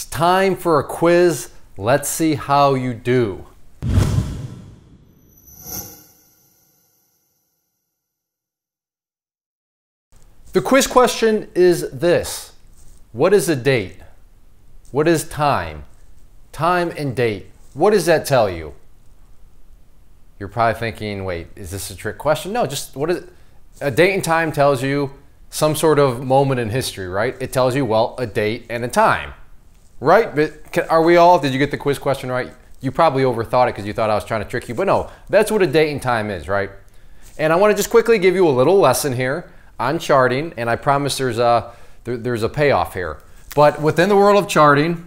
It's time for a quiz. Let's see how you do. The quiz question is this. What is a date? What is time? Time and date. What does that tell you? You're probably thinking, wait, is this a trick question? No, just what is it? A date and time tells you some sort of moment in history, right? It tells you, well, a date and a time, right? But are we all, did you get the quiz question right? You probably overthought it because you thought I was trying to trick you, but no, that's what a date and time is, right? And I want to just quickly give you a little lesson here on charting, and I promise there's a payoff here. But within the world of charting,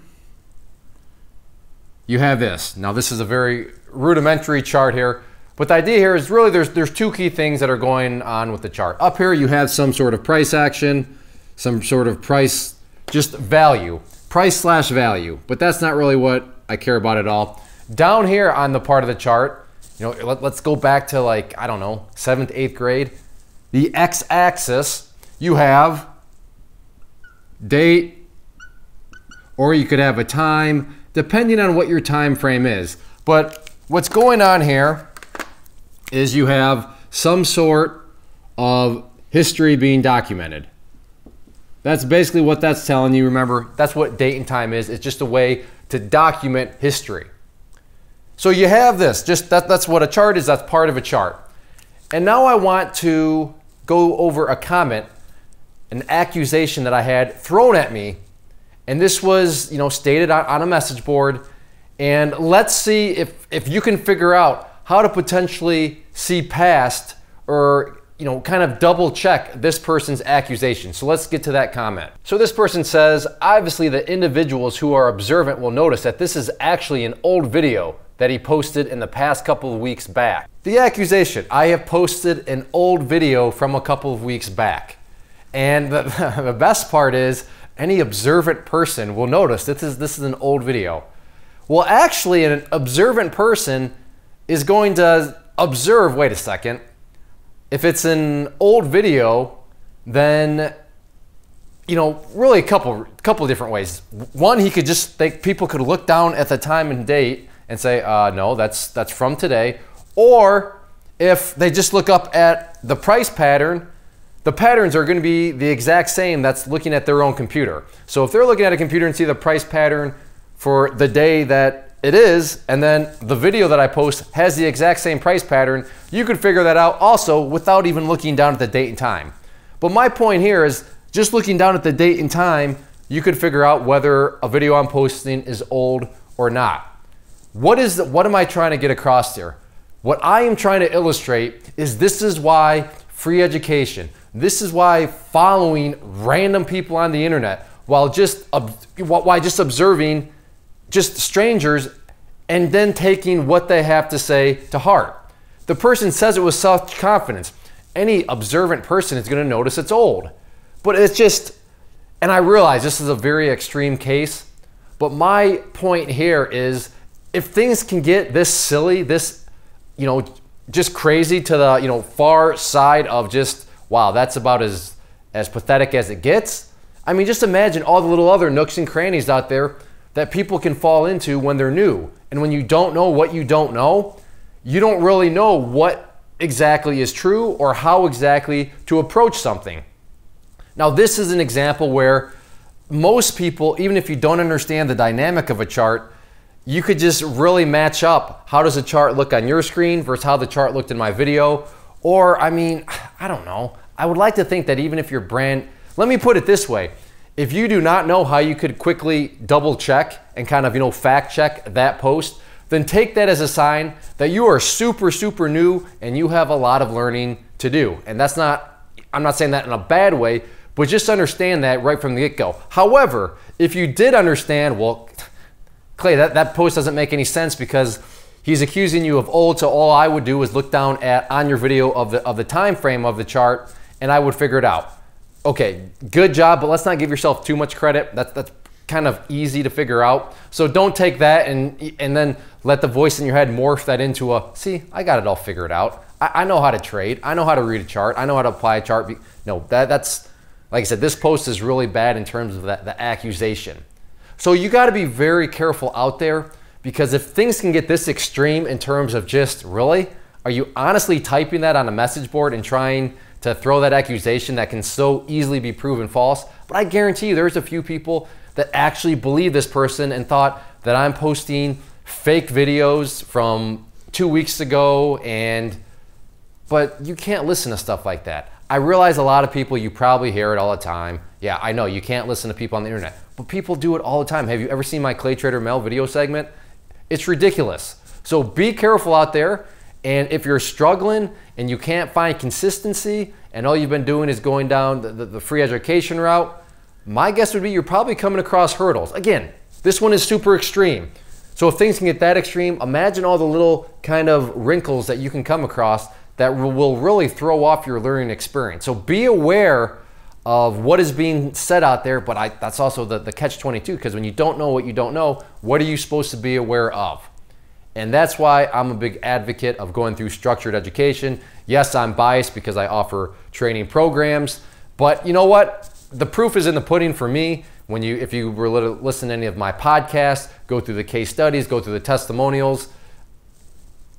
you have this. Now this is a very rudimentary chart here, but the idea here is really there's two key things that are going on with the chart. Up here you have some sort of price action, some sort of price, just value, price slash value, but that's not really what I care about at all. Down here on the part of the chart, you know, let's go back to, like, I don't know, 7th, 8th grade. The x-axis, you have date, or you could have a time, depending on what your time frame is. But what's going on here is you have some sort of history being documented. That's basically what that's telling you. Remember, that's what date and time is. It's just a way to document history. So you have this, just that's what a chart is. That's part of a chart. And now I want to go over a comment, an accusation that I had thrown at me. And this was, you know, stated on a message board. And let's see if you can figure out how to potentially see past, or, you know, kind of double check this person's accusation. So let's get to that comment. So this person says, obviously the individuals who are observant will notice that this is actually an old video that he posted in the past couple of weeks back. The accusation, I have posted an old video from a couple of weeks back. And the best part is, any observant person will notice this is an old video. Well, actually, an observant person is going to observe, wait a second, if it's an old video, then, you know, really a couple different ways. One, he could just think, people could look down at the time and date and say, no, that's from today. Or if they just look up at the price pattern, the patterns are going to be the exact same that's looking at their own computer. So if they're looking at a computer and see the price pattern for the day that it is, and then the video that I post has the exact same price pattern, you could figure that out also without even looking down at the date and time. But my point here is, just looking down at the date and time, you could figure out whether a video I'm posting is old or not. What am I trying to get across here? What I am trying to illustrate is this is why free education, this is why following random people on the internet while just observing just strangers and then taking what they have to say to heart. The person says it with self-confidence. Any observant person is going to notice it's old. But it's just, and I realize this is a very extreme case, but my point here is, if things can get this silly, this, you know, just crazy to the, you know, far side of just, wow, that's about as pathetic as it gets. I mean, just imagine all the little other nooks and crannies out there that people can fall into when they're new. And when you don't know what you don't know, you don't really know what exactly is true or how exactly to approach something. Now, this is an example where most people, even if you don't understand the dynamic of a chart, you could just really match up how does a chart look on your screen versus how the chart looked in my video. Or, I mean, I don't know. I would like to think that even if your brand, let me put it this way. If you do not know how you could quickly double check and kind of, you know, fact check that post, then take that as a sign that you are super, super new and you have a lot of learning to do. And that's not, I'm not saying that in a bad way, but just understand that right from the get-go. However, if you did understand, well, Clay, that post doesn't make any sense because he's accusing you of old, so all I would do is look down on your video of the time frame of the chart and I would figure it out. Okay, good job, but let's not give yourself too much credit. That's kind of easy to figure out. So don't take that and then let the voice in your head morph that into a, see, I got it all figured out. I know how to trade. I know how to read a chart. I know how to apply a chart. No, that's, like I said, this post is really bad in terms of the accusation. So you got to be very careful out there, because if things can get this extreme in terms of just, really, are you honestly typing that on a message board and trying to throw that accusation that can so easily be proven false? But I guarantee you there's a few people that actually believe this person and thought that I'm posting fake videos from 2 weeks ago, but you can't listen to stuff like that. I realize a lot of people, you probably hear it all the time. Yeah, I know you can't listen to people on the internet, but people do it all the time. Have you ever seen my Clay Trader Mel video segment? It's ridiculous. So be careful out there. And if you're struggling and you can't find consistency and all you've been doing is going down the free education route, my guess would be you're probably coming across hurdles. Again, this one is super extreme. So if things can get that extreme, imagine all the little kind of wrinkles that you can come across that will really throw off your learning experience. So be aware of what is being said out there, but that's also the catch-22, because when you don't know what you don't know, what are you supposed to be aware of? And that's why I'm a big advocate of going through structured education. Yes, I'm biased because I offer training programs, but you know what? The proof is in the pudding for me. If you were to listen to any of my podcasts, go through the case studies, go through the testimonials,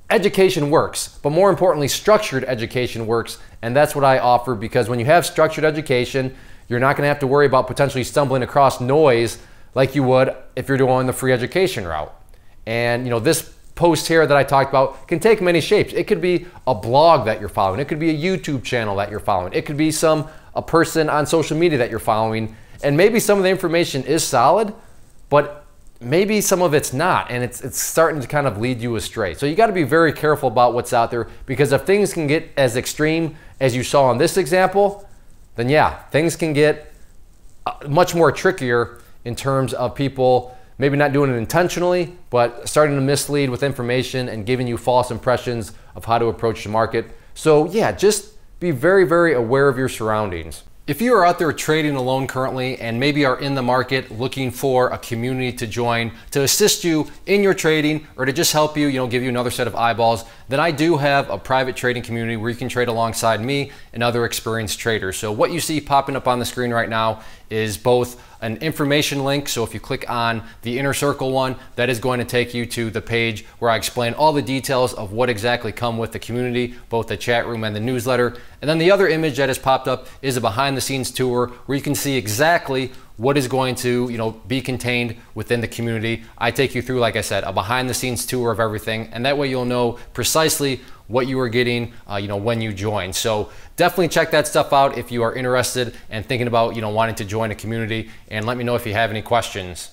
education works, but more importantly, structured education works. And that's what I offer, because when you have structured education, you're not gonna have to worry about potentially stumbling across noise like you would if you're doing the free education route. And this post here that I talked about can take many shapes. It could be a blog that you're following. It could be a YouTube channel that you're following. It could be a person on social media that you're following. And maybe some of the information is solid, but maybe some of it's not, and it's starting to kind of lead you astray. So you got to be very careful about what's out there, because if things can get as extreme as you saw in this example, then yeah, things can get much more trickier in terms of people maybe not doing it intentionally, but starting to mislead with information and giving you false impressions of how to approach the market. So yeah, just be very, very aware of your surroundings. If you are out there trading alone currently and maybe are in the market looking for a community to join to assist you in your trading, or to just help you, give you another set of eyeballs, then I do have a private trading community where you can trade alongside me and other experienced traders. So what you see popping up on the screen right now is both an information link. So if you click on the inner circle one, that is going to take you to the page where I explain all the details of what exactly come with the community, both the chat room and the newsletter. And then the other image that has popped up is a behind the scenes tour where you can see exactly what is going to be contained within the community. I take you through, like I said, a behind the scenes tour of everything, and that way you'll know precisely what you are getting when you join. So definitely check that stuff out if you are interested and thinking about wanting to join a community, and let me know if you have any questions.